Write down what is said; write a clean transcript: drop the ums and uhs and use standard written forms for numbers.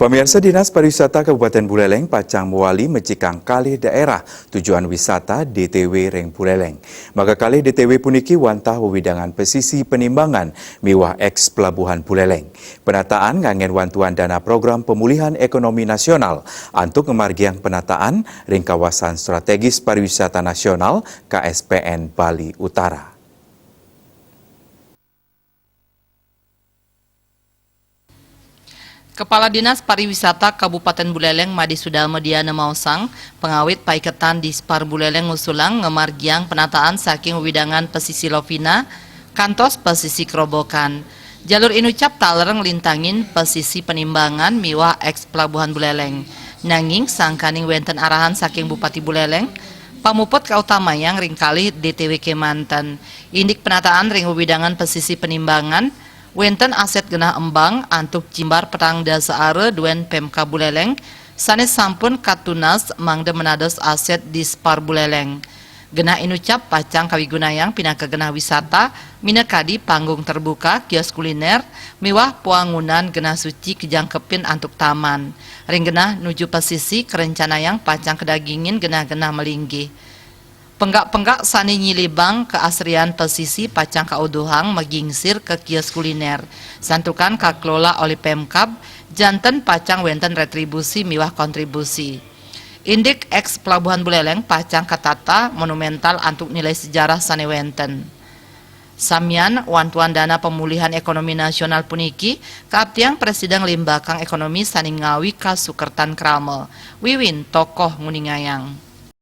Pemirsa, Dinas Pariwisata Kabupaten Buleleng Pacang Muali mecikang kalih daerah tujuan wisata DTW Reng Buleleng. Maka kalih DTW puniki wantah wewidangan pesisi penimbangan miwah eks Pelabuhan Buleleng. Penataan ngangen wantuan dana program pemulihan ekonomi nasional untuk ngemargiang penataan ring kawasan strategis pariwisata nasional KSPN Bali Utara. Kepala Dinas Pariwisata Kabupaten Buleleng Madi Sudalma Diana Mausang, pengawit paiketan di Spar Buleleng ngusulang ngemargiang penataan saking widangan pesisi Lovina, kantos pesisi Kerobokan. Jalur inucap talereng lintangin pesisi penimbangan miwah eks Pelabuhan Buleleng. Nanging sangkaning wenten arahan saking Bupati Buleleng, pamuput kautamayang ringkali DTW Kemanten. Indik penataan ring widangan pesisi penimbangan, wenten aset genah embang antuk jimbar petang dasaare duen Pemka Buleleng sanes sampun katunas mangde menados aset di Spar Buleleng. Genah inucap pacang kawigunayang pinaka genah wisata minekadi panggung terbuka kios kuliner miwah puangunan genah suci kejangkepin antuk taman. Ring genah nuju pesisi kerencanayang pacang kedagingin genah-genah melinggih. Penggak-penggak sani nyilibang keasrian pesisi pacang kauduhang magingsir ke kios kuliner. Santukan kaklola oleh Pemkab, janten pacang wenten retribusi miwah kontribusi. Indik eks Pelabuhan Buleleng pacang katata monumental antuk nilai sejarah sani wenten. Samian wantuan dana pemulihan ekonomi nasional puniki kaaptiang Presiden Limbakang Ekonomi sani ngawi ka Sukertan Kramel. Wiwin tokoh nguningayang.